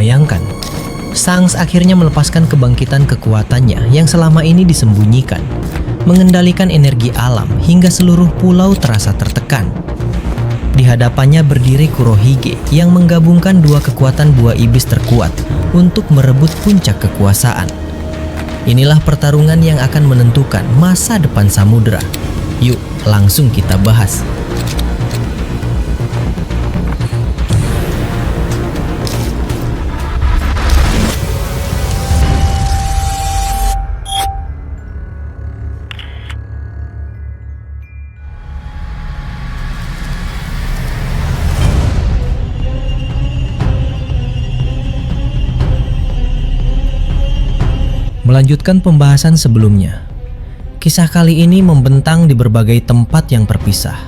bayangkan. Shanks akhirnya melepaskan kebangkitan kekuatannya yang selama ini disembunyikan, mengendalikan energi alam hingga seluruh pulau terasa tertekan. Di hadapannya berdiri Kurohige yang menggabungkan dua kekuatan buah iblis terkuat untuk merebut puncak kekuasaan. Inilah pertarungan yang akan menentukan masa depan samudera. Yuk, langsung kita bahas. Melanjutkan pembahasan sebelumnya, kisah kali ini membentang di berbagai tempat yang terpisah.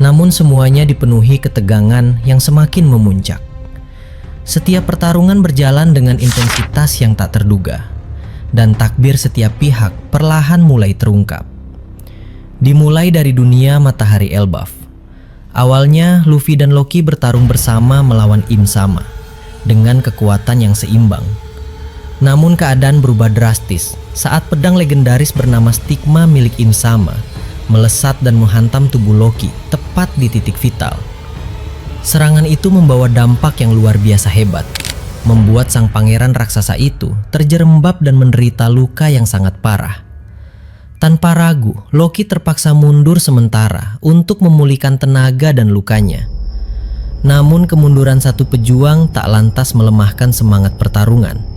Namun semuanya dipenuhi ketegangan yang semakin memuncak. Setiap pertarungan berjalan dengan intensitas yang tak terduga, dan takbir setiap pihak perlahan mulai terungkap. Dimulai dari dunia matahari Elbaf. Awalnya Luffy dan Loki bertarung bersama melawan Im Sama dengan kekuatan yang seimbang. Namun keadaan berubah drastis saat pedang legendaris bernama Stigma milik Im Sama melesat dan menghantam tubuh Loki tepat di titik vital. Serangan itu membawa dampak yang luar biasa hebat, membuat sang pangeran raksasa itu terjerembab dan menderita luka yang sangat parah. Tanpa ragu, Loki terpaksa mundur sementara untuk memulihkan tenaga dan lukanya. Namun kemunduran satu pejuang tak lantas melemahkan semangat pertarungan.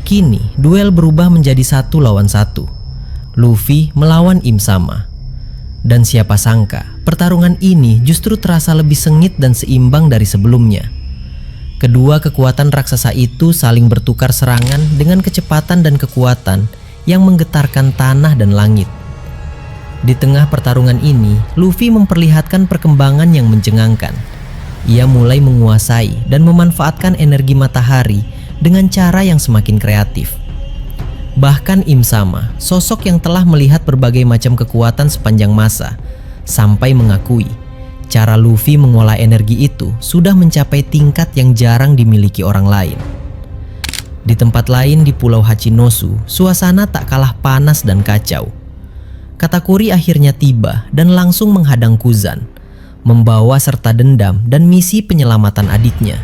Kini, duel berubah menjadi 1 lawan 1. Luffy melawan Im Sama. Dan siapa sangka, pertarungan ini justru terasa lebih sengit dan seimbang dari sebelumnya. Kedua kekuatan raksasa itu saling bertukar serangan dengan kecepatan dan kekuatan yang menggetarkan tanah dan langit. Di tengah pertarungan ini, Luffy memperlihatkan perkembangan yang mencengangkan. Ia mulai menguasai dan memanfaatkan energi matahari dengan cara yang semakin kreatif. Bahkan Im Sama, sosok yang telah melihat berbagai macam kekuatan sepanjang masa, sampai mengakui cara Luffy mengolah energi itu sudah mencapai tingkat yang jarang dimiliki orang lain. Di tempat lain di Pulau Hachinosu, suasana tak kalah panas dan kacau. Katakuri akhirnya tiba dan langsung menghadang Kuzan, membawa serta dendam dan misi penyelamatan adiknya.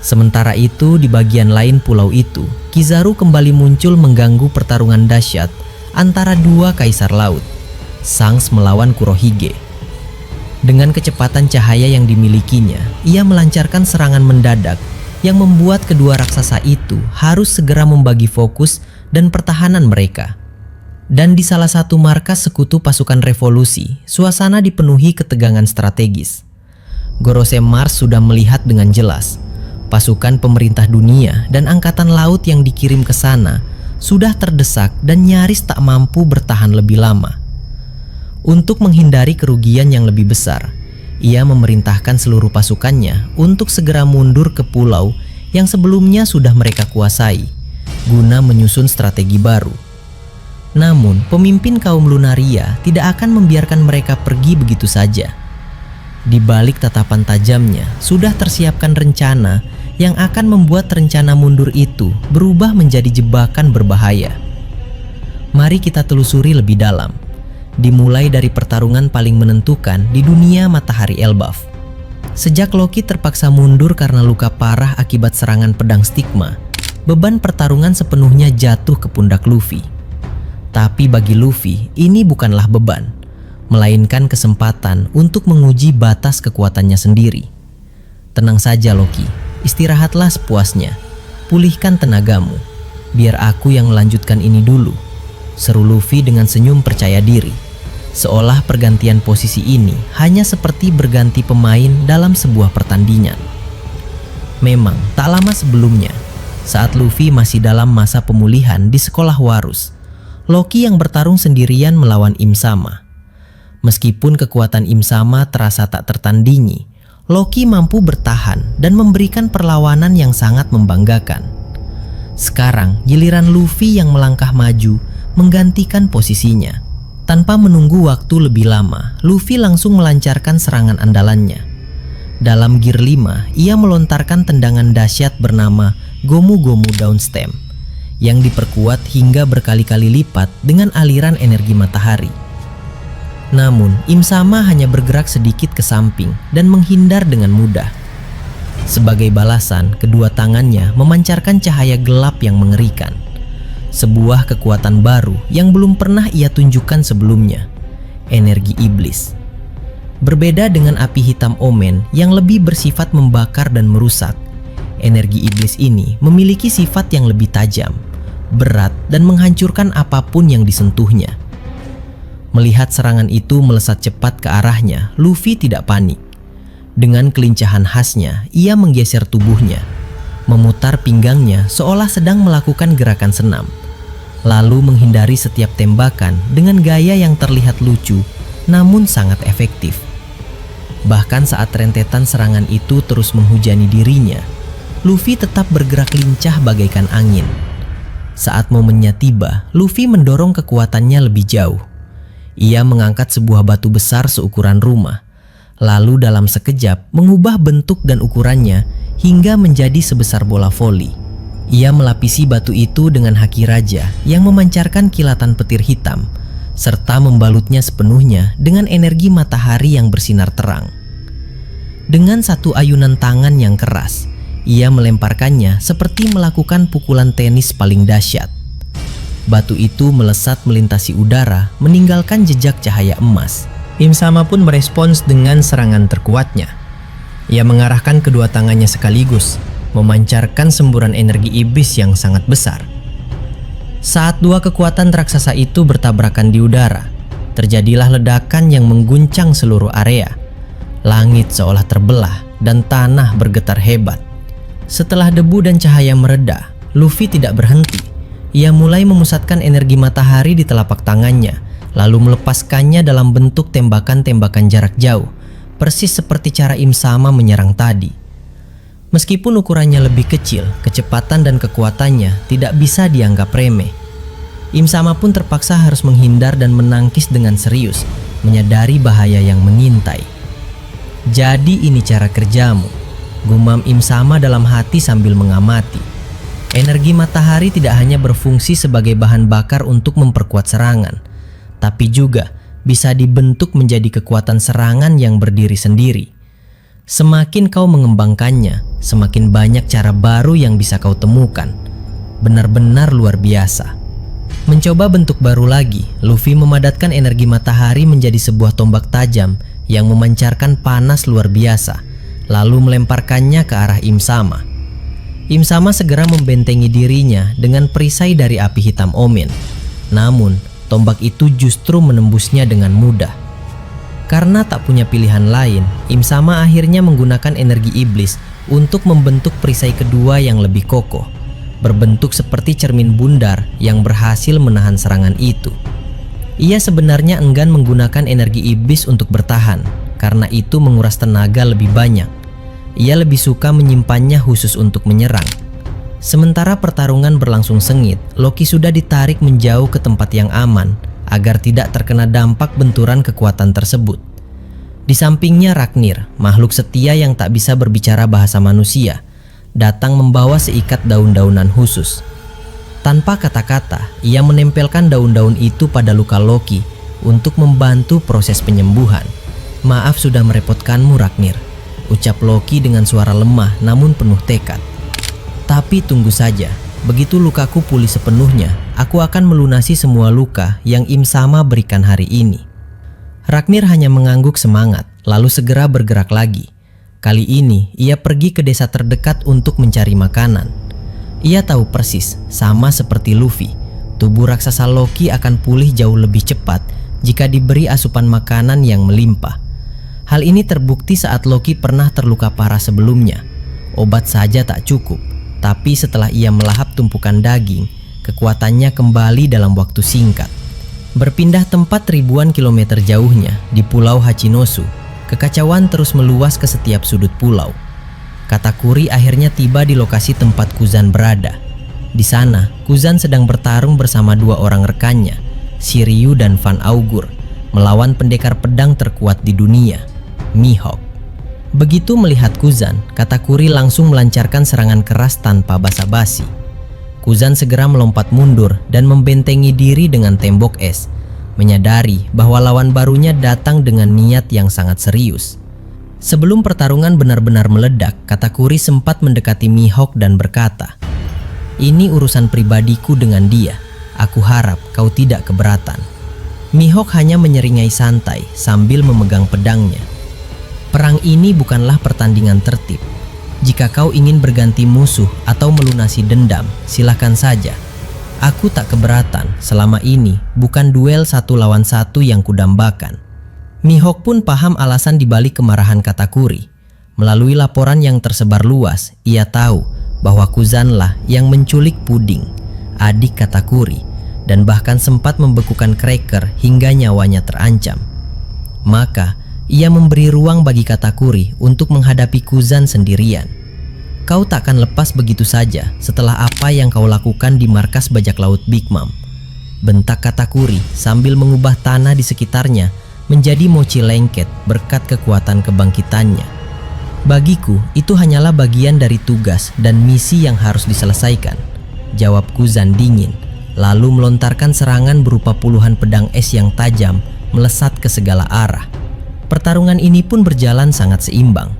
Sementara itu, di bagian lain pulau itu, Kizaru kembali muncul mengganggu pertarungan dahsyat antara dua kaisar laut, Shanks melawan Kurohige. Dengan kecepatan cahaya yang dimilikinya, ia melancarkan serangan mendadak yang membuat kedua raksasa itu harus segera membagi fokus dan pertahanan mereka. Dan di salah satu markas sekutu pasukan revolusi, suasana dipenuhi ketegangan strategis. Gorose Mars sudah melihat dengan jelas pasukan pemerintah dunia dan angkatan laut yang dikirim ke sana sudah terdesak dan nyaris tak mampu bertahan lebih lama. Untuk menghindari kerugian yang lebih besar, ia memerintahkan seluruh pasukannya untuk segera mundur ke pulau yang sebelumnya sudah mereka kuasai, guna menyusun strategi baru. Namun, pemimpin kaum Lunaria tidak akan membiarkan mereka pergi begitu saja. Di balik tatapan tajamnya, sudah tersiapkan rencana yang akan membuat rencana mundur itu berubah menjadi jebakan berbahaya. Mari kita telusuri lebih dalam. Dimulai dari pertarungan paling menentukan di dunia matahari Elbaf. Sejak Loki terpaksa mundur karena luka parah akibat serangan pedang Stigma, beban pertarungan sepenuhnya jatuh ke pundak Luffy. Tapi bagi Luffy, ini bukanlah beban, melainkan kesempatan untuk menguji batas kekuatannya sendiri. Tenang saja Loki, istirahatlah sepuasnya, pulihkan tenagamu, biar aku yang melanjutkan ini dulu, seru Luffy dengan senyum percaya diri, seolah pergantian posisi ini hanya seperti berganti pemain dalam sebuah pertandingan. Memang tak lama sebelumnya, saat Luffy masih dalam masa pemulihan di sekolah Warus, Loki yang bertarung sendirian melawan Im Sama. Meskipun kekuatan Im Sama terasa tak tertandingi, Loki mampu bertahan dan memberikan perlawanan yang sangat membanggakan. Sekarang giliran Luffy yang melangkah maju menggantikan posisinya. Tanpa menunggu waktu lebih lama, Luffy langsung melancarkan serangan andalannya. Dalam Gear 5, ia melontarkan tendangan dahsyat bernama Gomu Gomu Dawn Stem yang diperkuat hingga berkali-kali lipat dengan aliran energi matahari. Namun, Im Sama hanya bergerak sedikit ke samping dan menghindar dengan mudah. Sebagai balasan, kedua tangannya memancarkan cahaya gelap yang mengerikan. Sebuah kekuatan baru yang belum pernah ia tunjukkan sebelumnya, energi iblis. Berbeda dengan api hitam Omen yang lebih bersifat membakar dan merusak, energi iblis ini memiliki sifat yang lebih tajam, berat, dan menghancurkan apapun yang disentuhnya. Melihat serangan itu melesat cepat ke arahnya, Luffy tidak panik. Dengan kelincahan khasnya, ia menggeser tubuhnya, memutar pinggangnya seolah sedang melakukan gerakan senam, lalu menghindari setiap tembakan dengan gaya yang terlihat lucu namun sangat efektif. Bahkan saat rentetan serangan itu terus menghujani dirinya, Luffy tetap bergerak lincah bagaikan angin. Saat momennya tiba, Luffy mendorong kekuatannya lebih jauh. Ia mengangkat sebuah batu besar seukuran rumah, lalu dalam sekejap mengubah bentuk dan ukurannya hingga menjadi sebesar bola voli. Ia melapisi batu itu dengan haki raja yang memancarkan kilatan petir hitam, serta membalutnya sepenuhnya dengan energi matahari yang bersinar terang. Dengan satu ayunan tangan yang keras, ia melemparkannya seperti melakukan pukulan tenis paling dahsyat. Batu itu melesat melintasi udara, meninggalkan jejak cahaya emas. Im Sama pun merespons dengan serangan terkuatnya. Ia mengarahkan kedua tangannya sekaligus, memancarkan semburan energi iblis yang sangat besar. Saat dua kekuatan raksasa itu bertabrakan di udara, terjadilah ledakan yang mengguncang seluruh area. Langit seolah terbelah dan tanah bergetar hebat. Setelah debu dan cahaya mereda, Luffy tidak berhenti. Ia mulai memusatkan energi matahari di telapak tangannya, lalu melepaskannya dalam bentuk tembakan-tembakan jarak jauh, persis seperti cara Im Sama menyerang tadi. Meskipun ukurannya lebih kecil, kecepatan dan kekuatannya tidak bisa dianggap remeh. Im Sama pun terpaksa harus menghindar dan menangkis dengan serius, menyadari bahaya yang mengintai. "Jadi ini cara kerjamu," gumam Im Sama dalam hati sambil mengamati. Energi matahari tidak hanya berfungsi sebagai bahan bakar untuk memperkuat serangan, tapi juga bisa dibentuk menjadi kekuatan serangan yang berdiri sendiri. Semakin kau mengembangkannya, semakin banyak cara baru yang bisa kau temukan. Benar-benar luar biasa. Mencoba bentuk baru lagi, Luffy memadatkan energi matahari menjadi sebuah tombak tajam yang memancarkan panas luar biasa, lalu melemparkannya ke arah Im Sama. Im Sama segera membentengi dirinya dengan perisai dari api hitam Omen. Namun, tombak itu justru menembusnya dengan mudah. Karena tak punya pilihan lain, Im Sama akhirnya menggunakan energi iblis untuk membentuk perisai kedua yang lebih kokoh, berbentuk seperti cermin bundar yang berhasil menahan serangan itu. Ia sebenarnya enggan menggunakan energi iblis untuk bertahan, karena itu menguras tenaga lebih banyak. Ia lebih suka menyimpannya khusus untuk menyerang. Sementara pertarungan berlangsung sengit, Loki sudah ditarik menjauh ke tempat yang aman agar tidak terkena dampak benturan kekuatan tersebut. Di sampingnya Raknir, makhluk setia yang tak bisa berbicara bahasa manusia, datang membawa seikat daun-daunan khusus. Tanpa kata-kata, ia menempelkan daun-daun itu pada luka Loki untuk membantu proses penyembuhan. "Maaf sudah merepotkanmu, Raknir," ucap Loki dengan suara lemah namun penuh tekad. "Tapi tunggu saja. Begitu lukaku pulih sepenuhnya, aku akan melunasi semua luka yang Im Sama berikan hari ini." Raknir hanya mengangguk semangat, lalu segera bergerak lagi. Kali ini, ia pergi ke desa terdekat untuk mencari makanan. Ia tahu persis, sama seperti Luffy, tubuh raksasa Loki akan pulih jauh lebih cepat jika diberi asupan makanan yang melimpah. Hal ini terbukti saat Loki pernah terluka parah sebelumnya. Obat saja tak cukup. Tapi setelah ia melahap tumpukan daging, kekuatannya kembali dalam waktu singkat. Berpindah tempat ribuan kilometer jauhnya di Pulau Hachinosu, kekacauan terus meluas ke setiap sudut pulau. Katakuri akhirnya tiba di lokasi tempat Kuzan berada. Di sana, Kuzan sedang bertarung bersama dua orang rekannya, Shiryu dan Van Augur, melawan pendekar pedang terkuat di dunia, Mihawk. Begitu melihat Kuzan, Katakuri langsung melancarkan serangan keras tanpa basa-basi. Kuzan segera melompat mundur dan membentengi diri dengan tembok es, menyadari bahwa lawan barunya datang dengan niat yang sangat serius. Sebelum pertarungan benar-benar meledak, Katakuri sempat mendekati Mihawk dan berkata, "Ini urusan pribadiku dengan dia. Aku harap kau tidak keberatan." Mihawk hanya menyeringai santai sambil memegang pedangnya. "Perang ini bukanlah pertandingan tertib. Jika kau ingin berganti musuh atau melunasi dendam, silakan saja. Aku tak keberatan. Selama ini bukan duel 1 lawan 1 yang kudambakan." Mihawk pun paham alasan dibalik kemarahan Katakuri. Melalui laporan yang tersebar luas, ia tahu bahwa Kuzanlah yang menculik Puding, adik Katakuri, dan bahkan sempat membekukan Cracker hingga nyawanya terancam. Maka, ia memberi ruang bagi Katakuri untuk menghadapi Kuzan sendirian. "Kau takkan lepas begitu saja setelah apa yang kau lakukan di markas bajak laut Big Mom," bentak Katakuri sambil mengubah tanah di sekitarnya menjadi mochi lengket berkat kekuatan kebangkitannya. "Bagiku, itu hanyalah bagian dari tugas dan misi yang harus diselesaikan," jawab Kuzan dingin, lalu melontarkan serangan berupa puluhan pedang es yang tajam melesat ke segala arah. Pertarungan ini pun berjalan sangat seimbang.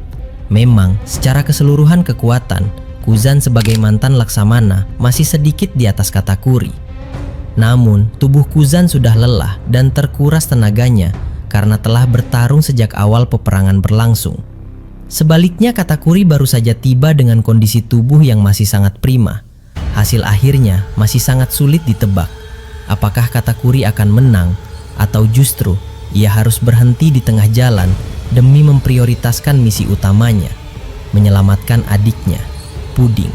Memang, secara keseluruhan kekuatan, Kuzan sebagai mantan Laksamana masih sedikit di atas Katakuri. Namun, tubuh Kuzan sudah lelah dan terkuras tenaganya karena telah bertarung sejak awal peperangan berlangsung. Sebaliknya, Katakuri baru saja tiba dengan kondisi tubuh yang masih sangat prima. Hasil akhirnya masih sangat sulit ditebak. Apakah Katakuri akan menang atau justru ia harus berhenti di tengah jalan demi memprioritaskan misi utamanya, menyelamatkan adiknya, Puding.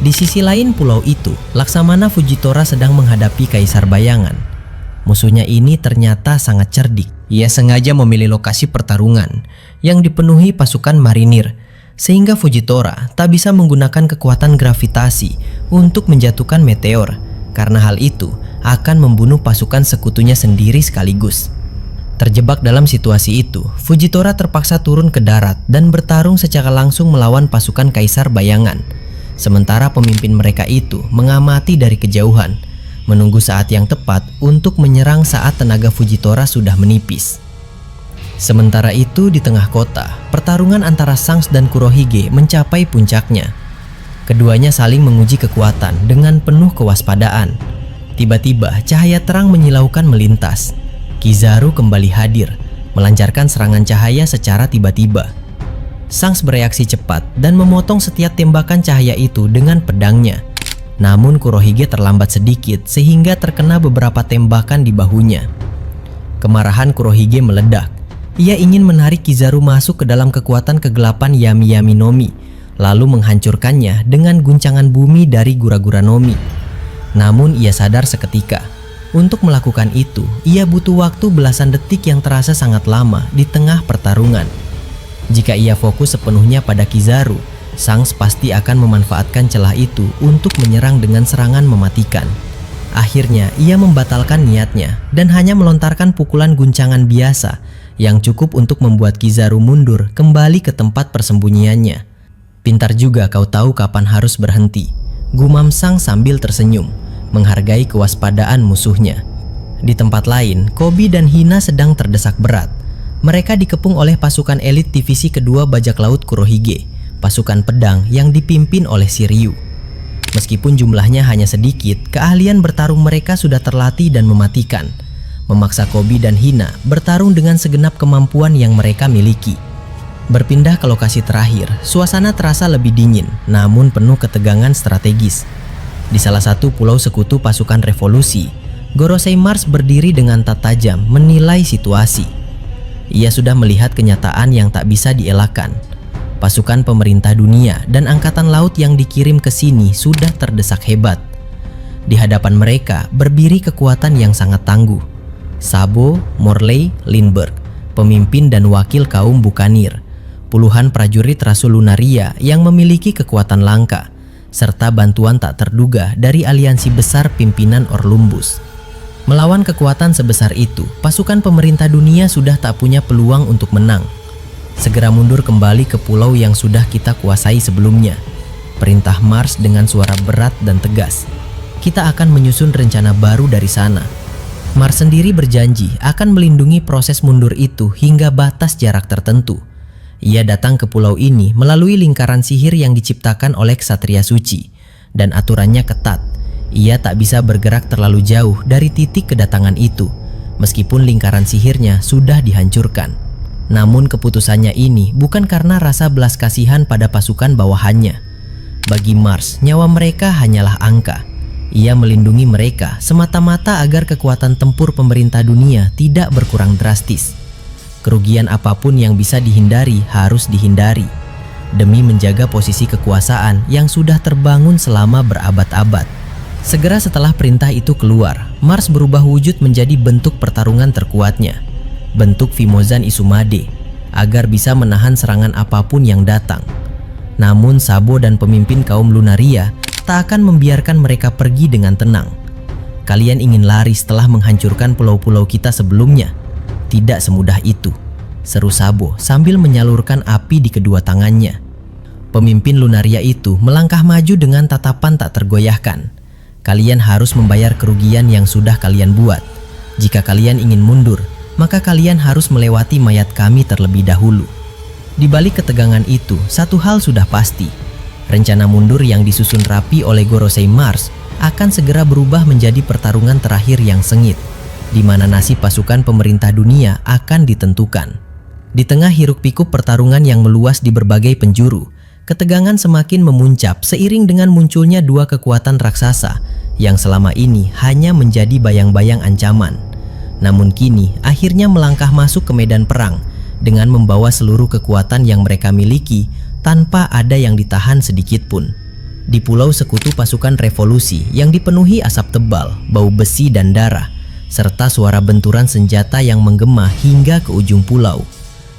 Di sisi lain pulau itu, Laksamana Fujitora sedang menghadapi Kaisar Bayangan. Musuhnya ini ternyata sangat cerdik. Ia sengaja memilih lokasi pertarungan yang dipenuhi pasukan marinir, sehingga Fujitora tak bisa menggunakan kekuatan gravitasi untuk menjatuhkan meteor, karena hal itu akan membunuh pasukan sekutunya sendiri sekaligus. Terjebak dalam situasi itu, Fujitora terpaksa turun ke darat dan bertarung secara langsung melawan pasukan Kaisar Bayangan. Sementara pemimpin mereka itu mengamati dari kejauhan, menunggu saat yang tepat untuk menyerang saat tenaga Fujitora sudah menipis. Sementara itu di tengah kota, pertarungan antara Shanks dan Kurohige mencapai puncaknya. Keduanya saling menguji kekuatan dengan penuh kewaspadaan. Tiba-tiba cahaya terang menyilaukan melintas. Kizaru kembali hadir, melancarkan serangan cahaya secara tiba-tiba. Shanks bereaksi cepat dan memotong setiap tembakan cahaya itu dengan pedangnya. Namun Kurohige terlambat sedikit sehingga terkena beberapa tembakan di bahunya. Kemarahan Kurohige meledak. Ia ingin menarik Kizaru masuk ke dalam kekuatan kegelapan Yami Yami Nomi, lalu menghancurkannya dengan guncangan bumi dari Gura-Gura Nomi. Namun ia sadar seketika, untuk melakukan itu, ia butuh waktu belasan detik yang terasa sangat lama di tengah pertarungan. Jika ia fokus sepenuhnya pada Kizaru, Shanks pasti akan memanfaatkan celah itu untuk menyerang dengan serangan mematikan. Akhirnya, ia membatalkan niatnya dan hanya melontarkan pukulan guncangan biasa yang cukup untuk membuat Kizaru mundur kembali ke tempat persembunyiannya. "Pintar juga kau tahu kapan harus berhenti," gumam Shanks sambil tersenyum, menghargai kewaspadaan musuhnya. Di tempat lain, Koby dan Hina sedang terdesak berat. Mereka dikepung oleh pasukan elit divisi kedua bajak laut Kurohige, pasukan pedang yang dipimpin oleh Shiryu. Meskipun jumlahnya hanya sedikit, keahlian bertarung mereka sudah terlatih dan mematikan, memaksa Koby dan Hina bertarung dengan segenap kemampuan yang mereka miliki. Berpindah ke lokasi terakhir, suasana terasa lebih dingin, namun penuh ketegangan strategis. Di salah satu pulau sekutu pasukan revolusi, Gorosei Mars berdiri dengan tak tajam menilai situasi. Ia sudah melihat kenyataan yang tak bisa dielakkan. Pasukan pemerintah dunia dan angkatan laut yang dikirim ke sini sudah terdesak hebat. Di hadapan mereka berdiri kekuatan yang sangat tangguh. Sabo, Morley, Lindbergh, pemimpin dan wakil kaum Bukanir, puluhan prajurit Rasul Lunaria yang memiliki kekuatan langka, serta bantuan tak terduga dari aliansi besar pimpinan Orlumbus. Melawan kekuatan sebesar itu, pasukan pemerintah dunia sudah tak punya peluang untuk menang. Segera mundur kembali ke pulau yang sudah kita kuasai sebelumnya. Perintah Mars dengan suara berat dan tegas. Kita akan menyusun rencana baru dari sana. Mars sendiri berjanji akan melindungi proses mundur itu hingga batas jarak tertentu. Ia datang ke pulau ini melalui lingkaran sihir yang diciptakan oleh Ksatria Suci, dan aturannya ketat. Ia tak bisa bergerak terlalu jauh dari titik kedatangan itu, meskipun lingkaran sihirnya sudah dihancurkan. Namun keputusannya ini bukan karena rasa belas kasihan pada pasukan bawahannya. Bagi Mars, nyawa mereka hanyalah angka. Ia melindungi mereka semata-mata agar kekuatan tempur pemerintah dunia tidak berkurang drastis. Kerugian apapun yang bisa dihindari harus dihindari, demi menjaga posisi kekuasaan yang sudah terbangun selama berabad-abad. Segera setelah perintah itu keluar, Mars berubah wujud menjadi bentuk pertarungan terkuatnya, bentuk Fimozan Isumade, agar bisa menahan serangan apapun yang datang. Namun Sabo dan pemimpin kaum Lunaria tak akan membiarkan mereka pergi dengan tenang. Kalian ingin lari setelah menghancurkan pulau-pulau kita sebelumnya? Tidak semudah itu, seru Sabo sambil menyalurkan api di kedua tangannya. Pemimpin Lunaria itu melangkah maju dengan tatapan tak tergoyahkan. Kalian harus membayar kerugian yang sudah kalian buat. Jika kalian ingin mundur, maka kalian harus melewati mayat kami terlebih dahulu. Di balik ketegangan itu, satu hal sudah pasti. Rencana mundur yang disusun rapi oleh Gorosei Mars akan segera berubah menjadi pertarungan terakhir yang sengit, di mana nasib pasukan pemerintah dunia akan ditentukan. Di tengah hiruk-pikuk pertarungan yang meluas di berbagai penjuru, ketegangan semakin memuncak seiring dengan munculnya dua kekuatan raksasa yang selama ini hanya menjadi bayang-bayang ancaman. Namun kini akhirnya melangkah masuk ke medan perang dengan membawa seluruh kekuatan yang mereka miliki tanpa ada yang ditahan sedikit pun. Di pulau sekutu pasukan revolusi yang dipenuhi asap tebal, bau besi dan darah, serta suara benturan senjata yang menggema hingga ke ujung pulau.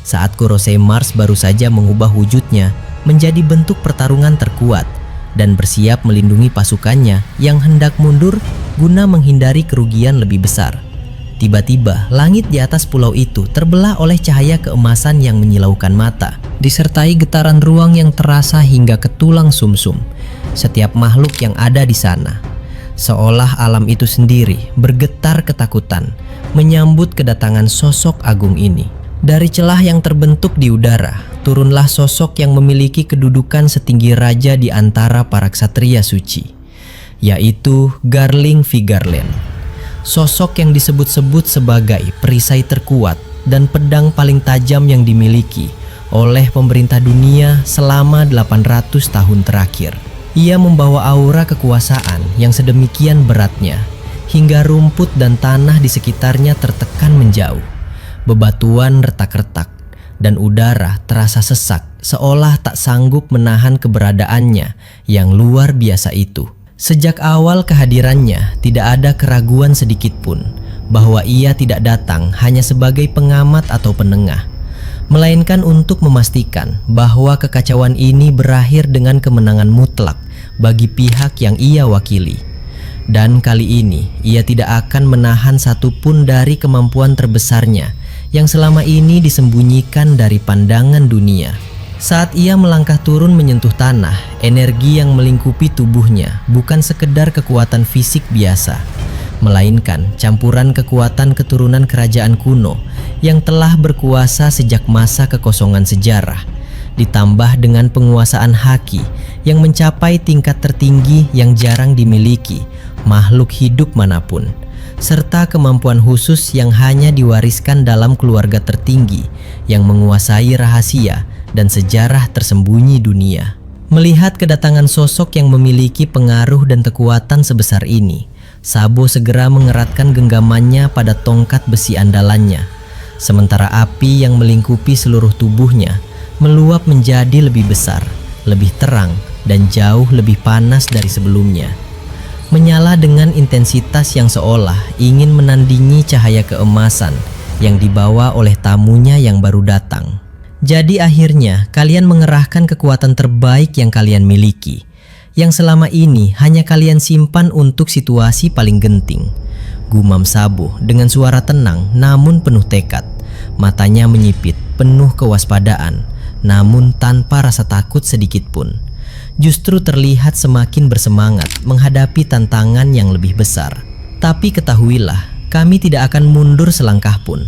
Saat Gorosei Mars baru saja mengubah wujudnya menjadi bentuk pertarungan terkuat dan bersiap melindungi pasukannya yang hendak mundur guna menghindari kerugian lebih besar. Tiba-tiba, langit di atas pulau itu terbelah oleh cahaya keemasan yang menyilaukan mata, disertai getaran ruang yang terasa hingga ke tulang sumsum. Setiap makhluk yang ada di sana, seolah alam itu sendiri bergetar ketakutan, menyambut kedatangan sosok agung ini. Dari celah yang terbentuk di udara, turunlah sosok yang memiliki kedudukan setinggi raja di antara para ksatria suci, yaitu Garling Vigarland. Sosok yang disebut-sebut sebagai perisai terkuat dan pedang paling tajam yang dimiliki oleh pemerintah dunia selama 800 tahun terakhir. Ia membawa aura kekuasaan yang sedemikian beratnya, hingga rumput dan tanah di sekitarnya tertekan menjauh. Bebatuan retak-retak, dan udara terasa sesak seolah tak sanggup menahan keberadaannya yang luar biasa itu. Sejak awal kehadirannya, tidak ada keraguan sedikit pun bahwa ia tidak datang hanya sebagai pengamat atau penengah, melainkan untuk memastikan bahwa kekacauan ini berakhir dengan kemenangan mutlak bagi pihak yang ia wakili. Dan kali ini, ia tidak akan menahan satupun dari kemampuan terbesarnya yang selama ini disembunyikan dari pandangan dunia. Saat ia melangkah turun menyentuh tanah, energi yang melingkupi tubuhnya bukan sekedar kekuatan fisik biasa, melainkan campuran kekuatan keturunan kerajaan kuno yang telah berkuasa sejak masa kekosongan sejarah, ditambah dengan penguasaan haki yang mencapai tingkat tertinggi yang jarang dimiliki makhluk hidup manapun, serta kemampuan khusus yang hanya diwariskan dalam keluarga tertinggi yang menguasai rahasia dan sejarah tersembunyi dunia. Melihat kedatangan sosok yang memiliki pengaruh dan kekuatan sebesar ini, Sabo segera mengeratkan genggamannya pada tongkat besi andalannya, sementara api yang melingkupi seluruh tubuhnya meluap menjadi lebih besar, lebih terang, dan jauh lebih panas dari sebelumnya. Menyala dengan intensitas yang seolah ingin menandingi cahaya keemasan yang dibawa oleh tamunya yang baru datang. Jadi akhirnya kalian mengerahkan kekuatan terbaik yang kalian miliki, yang selama ini hanya kalian simpan untuk situasi paling genting, gumam Sabo dengan suara tenang namun penuh tekad. Matanya menyipit, penuh kewaspadaan, namun tanpa rasa takut sedikit pun. Justru terlihat semakin bersemangat menghadapi tantangan yang lebih besar. Tapi ketahuilah, kami tidak akan mundur selangkah pun.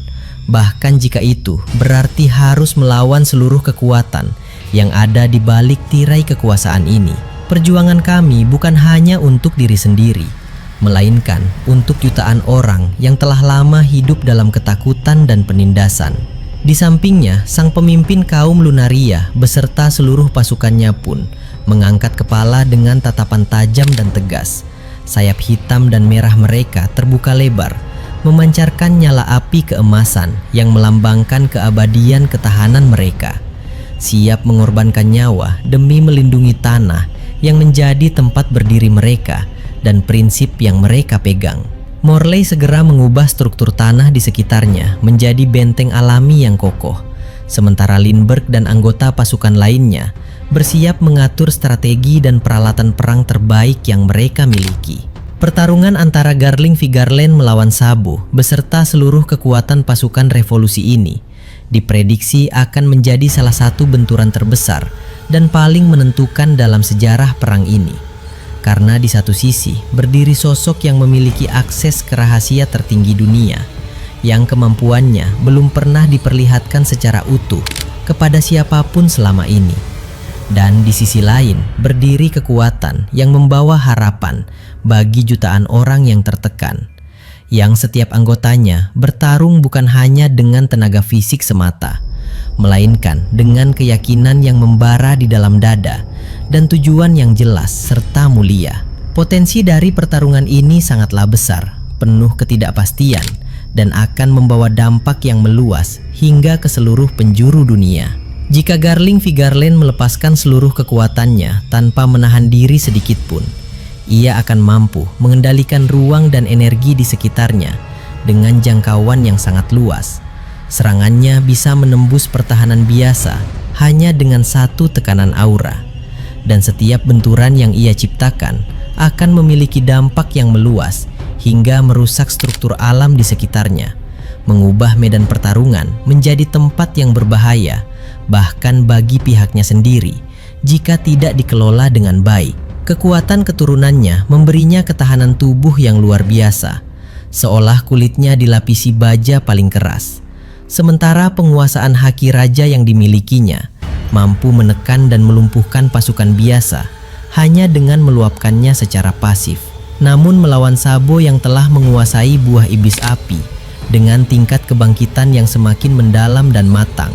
Bahkan jika itu berarti harus melawan seluruh kekuatan yang ada di balik tirai kekuasaan ini. Perjuangan kami bukan hanya untuk diri sendiri, melainkan untuk jutaan orang yang telah lama hidup dalam ketakutan dan penindasan. Di sampingnya, sang pemimpin kaum Lunaria beserta seluruh pasukannya pun mengangkat kepala dengan tatapan tajam dan tegas. Sayap hitam dan merah mereka terbuka lebar, memancarkan nyala api keemasan yang melambangkan keabadian ketahanan mereka. Siap mengorbankan nyawa demi melindungi tanah yang menjadi tempat berdiri mereka dan prinsip yang mereka pegang. Morley segera mengubah struktur tanah di sekitarnya menjadi benteng alami yang kokoh, sementara Lindbergh dan anggota pasukan lainnya bersiap mengatur strategi dan peralatan perang terbaik yang mereka miliki. Pertarungan antara Garling Vigarland melawan Sabo beserta seluruh kekuatan pasukan revolusi ini diprediksi akan menjadi salah satu benturan terbesar dan paling menentukan dalam sejarah perang ini. Karena di satu sisi berdiri sosok yang memiliki akses ke rahasia tertinggi dunia, yang kemampuannya belum pernah diperlihatkan secara utuh kepada siapapun selama ini. Dan di sisi lain berdiri kekuatan yang membawa harapan bagi jutaan orang yang tertekan, yang setiap anggotanya bertarung bukan hanya dengan tenaga fisik semata, melainkan dengan keyakinan yang membara di dalam dada dan tujuan yang jelas serta mulia. Potensi dari pertarungan ini sangatlah besar, penuh ketidakpastian, dan akan membawa dampak yang meluas hingga ke seluruh penjuru dunia. Jika Garling Vigarland melepaskan seluruh kekuatannya tanpa menahan diri sedikit pun, ia akan mampu mengendalikan ruang dan energi di sekitarnya dengan jangkauan yang sangat luas. Serangannya bisa menembus pertahanan biasa hanya dengan satu tekanan aura. Dan setiap benturan yang ia ciptakan akan memiliki dampak yang meluas hingga merusak struktur alam di sekitarnya, mengubah medan pertarungan menjadi tempat yang berbahaya, bahkan bagi pihaknya sendiri, jika tidak dikelola dengan baik. Kekuatan keturunannya memberinya ketahanan tubuh yang luar biasa, seolah kulitnya dilapisi baja paling keras. Sementara penguasaan haki raja yang dimilikinya mampu menekan dan melumpuhkan pasukan biasa hanya dengan meluapkannya secara pasif. Namun melawan Sabo yang telah menguasai buah iblis api dengan tingkat kebangkitan yang semakin mendalam dan matang,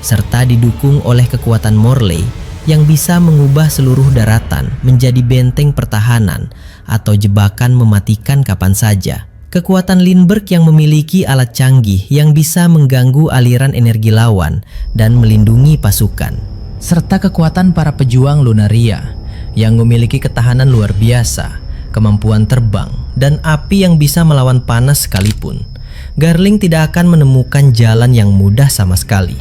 serta didukung oleh kekuatan Morley yang bisa mengubah seluruh daratan menjadi benteng pertahanan atau jebakan mematikan kapan saja. Kekuatan Lindbergh yang memiliki alat canggih yang bisa mengganggu aliran energi lawan dan melindungi pasukan, serta kekuatan para pejuang Lunaria yang memiliki ketahanan luar biasa, kemampuan terbang, dan api yang bisa melawan panas sekalipun, Garling tidak akan menemukan jalan yang mudah sama sekali.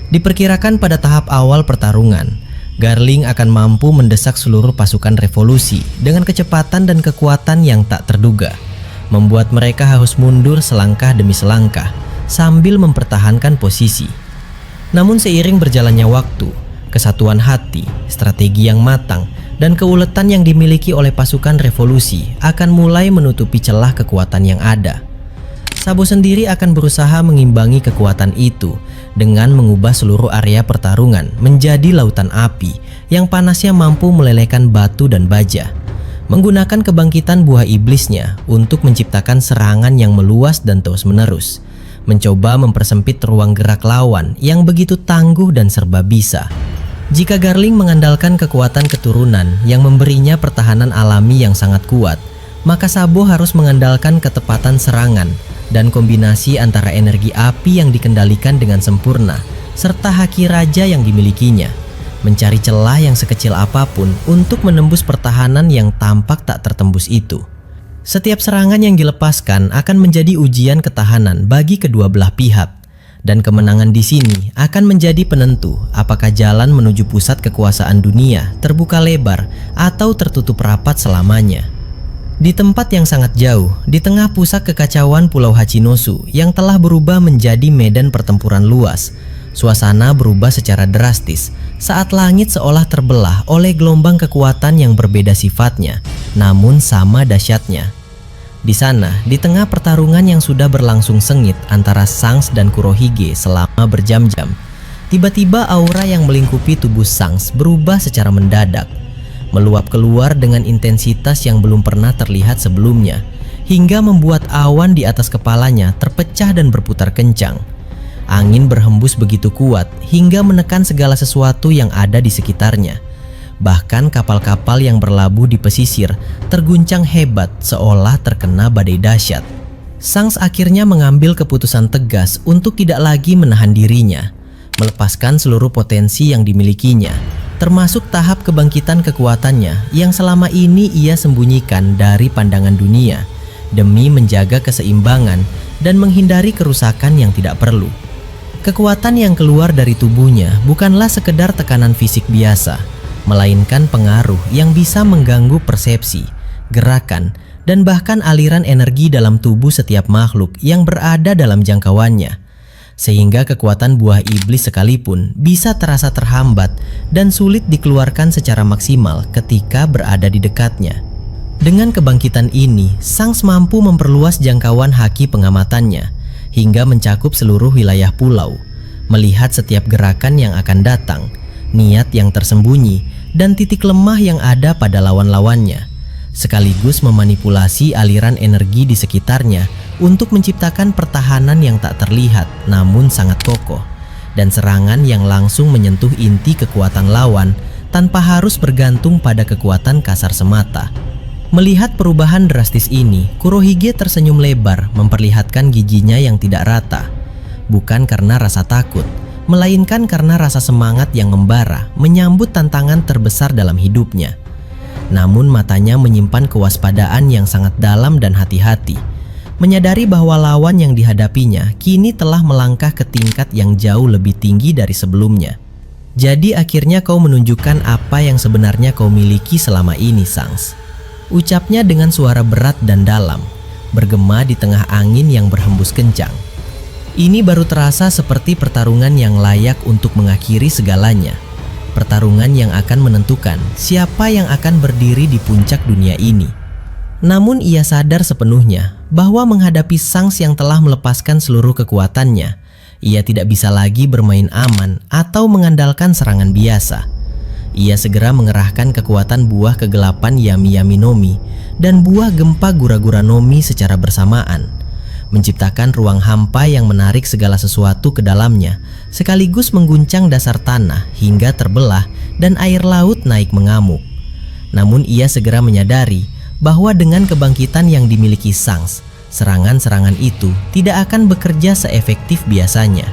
Diperkirakan pada tahap awal pertarungan, Garling akan mampu mendesak seluruh pasukan revolusi dengan kecepatan dan kekuatan yang tak terduga, membuat mereka harus mundur selangkah demi selangkah sambil mempertahankan posisi. Namun seiring berjalannya waktu, kesatuan hati, strategi yang matang, dan keuletan yang dimiliki oleh pasukan revolusi akan mulai menutupi celah kekuatan yang ada. Sabo sendiri akan berusaha mengimbangi kekuatan itu dengan mengubah seluruh area pertarungan menjadi lautan api yang panasnya mampu melelehkan batu dan baja, menggunakan kebangkitan buah iblisnya untuk menciptakan serangan yang meluas dan terus-menerus, mencoba mempersempit ruang gerak lawan yang begitu tangguh dan serba bisa. Jika Garling mengandalkan kekuatan keturunan yang memberinya pertahanan alami yang sangat kuat, maka Sabo harus mengandalkan ketepatan serangan dan kombinasi antara energi api yang dikendalikan dengan sempurna serta haki raja yang dimilikinya, mencari celah yang sekecil apapun untuk menembus pertahanan yang tampak tak tertembus itu. Setiap serangan yang dilepaskan akan menjadi ujian ketahanan bagi kedua belah pihak, dan kemenangan di sini akan menjadi penentu apakah jalan menuju pusat kekuasaan dunia terbuka lebar atau tertutup rapat selamanya. Di tempat yang sangat jauh, di tengah pusat kekacauan Pulau Hachinosu yang telah berubah menjadi medan pertempuran luas, Suasana berubah secara drastis saat langit seolah terbelah oleh gelombang kekuatan yang berbeda sifatnya, namun sama dahsyatnya. Di sana, di tengah pertarungan yang sudah berlangsung sengit antara Shanks dan Kurohige selama berjam-jam, tiba-tiba aura yang melingkupi tubuh Shanks berubah secara mendadak, meluap keluar dengan intensitas yang belum pernah terlihat sebelumnya, hingga membuat awan di atas kepalanya terpecah dan berputar kencang. Angin berhembus begitu kuat hingga menekan segala sesuatu yang ada di sekitarnya. Bahkan kapal-kapal yang berlabuh di pesisir terguncang hebat seolah terkena badai dahsyat. Shanks akhirnya mengambil keputusan tegas untuk tidak lagi menahan dirinya, melepaskan seluruh potensi yang dimilikinya, termasuk tahap kebangkitan kekuatannya yang selama ini ia sembunyikan dari pandangan dunia, demi menjaga keseimbangan dan menghindari kerusakan yang tidak perlu. Kekuatan yang keluar dari tubuhnya bukanlah sekedar tekanan fisik biasa, melainkan pengaruh yang bisa mengganggu persepsi, gerakan, dan bahkan aliran energi dalam tubuh setiap makhluk yang berada dalam jangkauannya. Sehingga kekuatan buah iblis sekalipun bisa terasa terhambat dan sulit dikeluarkan secara maksimal ketika berada di dekatnya. Dengan kebangkitan ini, Shanks mampu memperluas jangkauan haki pengamatannya hingga mencakup seluruh wilayah pulau, melihat setiap gerakan yang akan datang, niat yang tersembunyi, dan titik lemah yang ada pada lawan-lawannya, sekaligus memanipulasi aliran energi di sekitarnya untuk menciptakan pertahanan yang tak terlihat namun sangat kokoh, dan serangan yang langsung menyentuh inti kekuatan lawan tanpa harus bergantung pada kekuatan kasar semata. Melihat perubahan drastis ini, Kurohige tersenyum lebar memperlihatkan giginya yang tidak rata. Bukan karena rasa takut, melainkan karena rasa semangat yang membara menyambut tantangan terbesar dalam hidupnya. Namun matanya menyimpan kewaspadaan yang sangat dalam dan hati-hati, menyadari bahwa lawan yang dihadapinya kini telah melangkah ke tingkat yang jauh lebih tinggi dari sebelumnya. Jadi akhirnya kau menunjukkan apa yang sebenarnya kau miliki selama ini, Shanks. Ucapnya dengan suara berat dan dalam, bergema di tengah angin yang berhembus kencang. Ini baru terasa seperti pertarungan yang layak untuk mengakhiri segalanya. Pertarungan yang akan menentukan siapa yang akan berdiri di puncak dunia ini. Namun ia sadar sepenuhnya bahwa menghadapi Shanks yang telah melepaskan seluruh kekuatannya, ia tidak bisa lagi bermain aman atau mengandalkan serangan biasa. Ia segera mengerahkan kekuatan buah kegelapan Yami Yami Nomi dan buah gempa Gura-Gura Nomi secara bersamaan, menciptakan ruang hampa yang menarik segala sesuatu ke dalamnya, sekaligus mengguncang dasar tanah hingga terbelah dan air laut naik mengamuk. Namun ia segera menyadari bahwa dengan kebangkitan yang dimiliki Shanks, serangan-serangan itu tidak akan bekerja seefektif biasanya.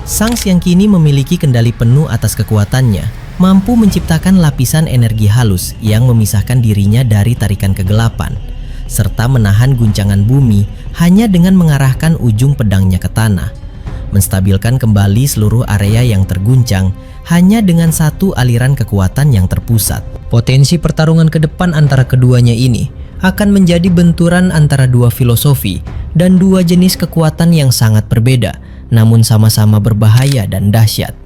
Shanks yang kini memiliki kendali penuh atas kekuatannya mampu menciptakan lapisan energi halus yang memisahkan dirinya dari tarikan kegelapan, serta menahan guncangan bumi hanya dengan mengarahkan ujung pedangnya ke tanah, menstabilkan kembali seluruh area yang terguncang hanya dengan satu aliran kekuatan yang terpusat. Potensi pertarungan ke depan antara keduanya ini akan menjadi benturan antara dua filosofi dan dua jenis kekuatan yang sangat berbeda, namun sama-sama berbahaya dan dahsyat.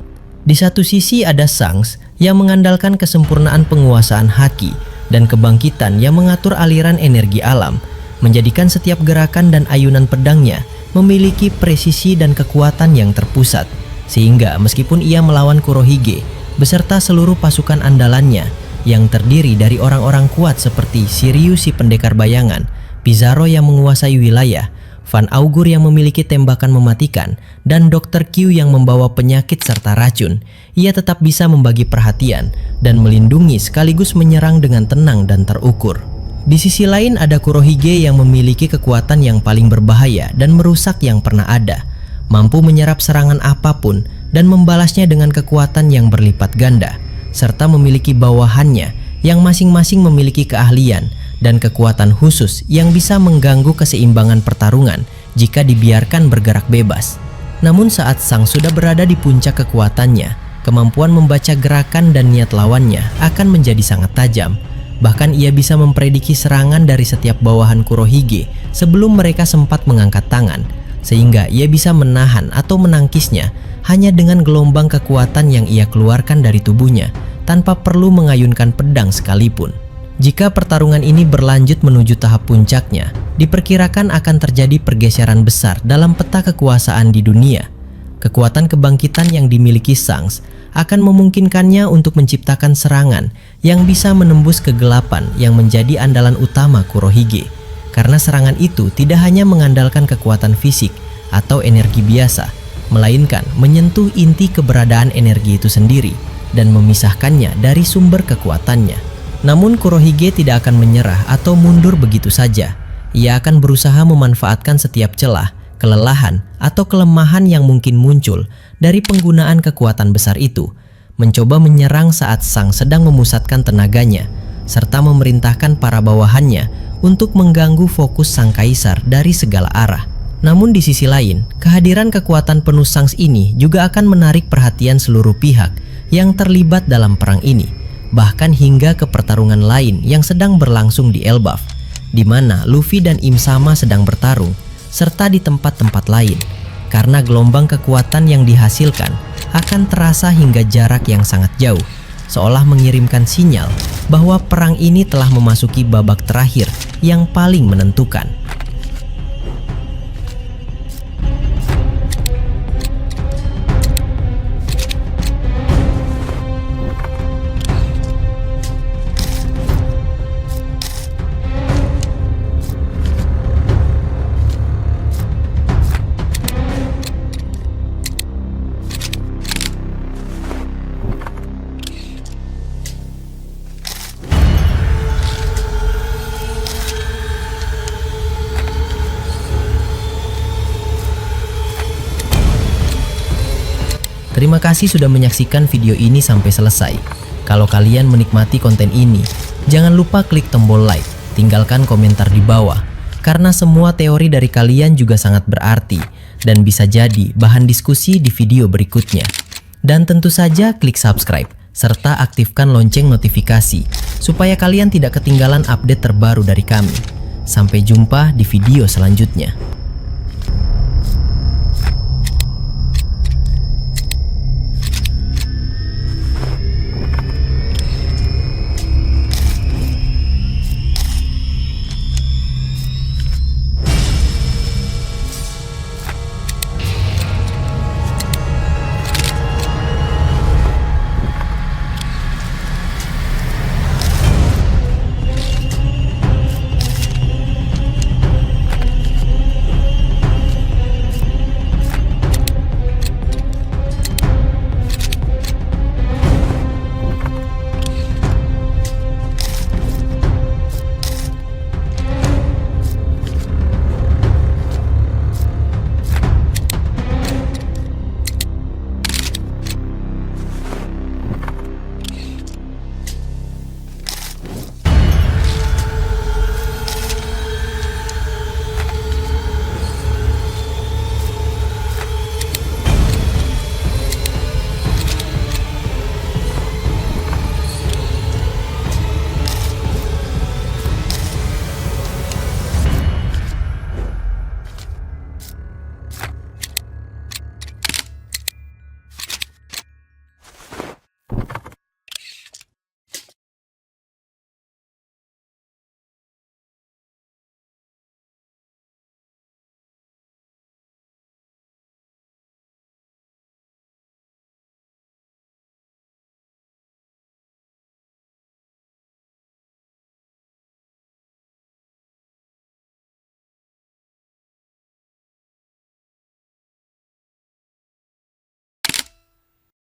Di satu sisi ada Shanks yang mengandalkan kesempurnaan penguasaan haki dan kebangkitan yang mengatur aliran energi alam, menjadikan setiap gerakan dan ayunan pedangnya memiliki presisi dan kekuatan yang terpusat, sehingga meskipun ia melawan Kurohige beserta seluruh pasukan andalannya yang terdiri dari orang-orang kuat seperti Sirius si pendekar bayangan, Pizarro yang menguasai wilayah, Van Augur yang memiliki tembakan mematikan, dan Dr. Q yang membawa penyakit serta racun, ia tetap bisa membagi perhatian dan melindungi sekaligus menyerang dengan tenang dan terukur. Di sisi lain ada Kurohige yang memiliki kekuatan yang paling berbahaya dan merusak yang pernah ada, mampu menyerap serangan apapun dan membalasnya dengan kekuatan yang berlipat ganda, serta memiliki bawahannya yang masing-masing memiliki keahlian dan kekuatan khusus yang bisa mengganggu keseimbangan pertarungan jika dibiarkan bergerak bebas. Namun saat Shanks sudah berada di puncak kekuatannya, kemampuan membaca gerakan dan niat lawannya akan menjadi sangat tajam. Bahkan ia bisa memprediksi serangan dari setiap bawahan Kurohige sebelum mereka sempat mengangkat tangan, sehingga ia bisa menahan atau menangkisnya hanya dengan gelombang kekuatan yang ia keluarkan dari tubuhnya tanpa perlu mengayunkan pedang sekalipun. Jika pertarungan ini berlanjut menuju tahap puncaknya, diperkirakan akan terjadi pergeseran besar dalam peta kekuasaan di dunia. Kekuatan kebangkitan yang dimiliki Shanks akan memungkinkannya untuk menciptakan serangan yang bisa menembus kegelapan yang menjadi andalan utama Kurohige. Karena serangan itu tidak hanya mengandalkan kekuatan fisik atau energi biasa, melainkan menyentuh inti keberadaan energi itu sendiri dan memisahkannya dari sumber kekuatannya. Namun Kurohige tidak akan menyerah atau mundur begitu saja. Ia akan berusaha memanfaatkan setiap celah, kelelahan, atau kelemahan yang mungkin muncul dari penggunaan kekuatan besar itu, mencoba menyerang saat Shanks sedang memusatkan tenaganya, serta memerintahkan para bawahannya untuk mengganggu fokus sang kaisar dari segala arah. Namun di sisi lain, kehadiran kekuatan penuh Shanks ini juga akan menarik perhatian seluruh pihak yang terlibat dalam perang ini, bahkan hingga ke pertarungan lain yang sedang berlangsung di Elbaf, di mana Luffy dan Im Sama sedang bertarung, serta di tempat-tempat lain, karena gelombang kekuatan yang dihasilkan akan terasa hingga jarak yang sangat jauh, seolah mengirimkan sinyal bahwa perang ini telah memasuki babak terakhir yang paling menentukan. Terima kasih sudah menyaksikan video ini sampai selesai. Kalau kalian menikmati konten ini, jangan lupa klik tombol like, tinggalkan komentar di bawah, karena semua teori dari kalian juga sangat berarti dan bisa jadi bahan diskusi di video berikutnya. Dan tentu saja klik subscribe, serta aktifkan lonceng notifikasi, supaya kalian tidak ketinggalan update terbaru dari kami. Sampai jumpa di video selanjutnya.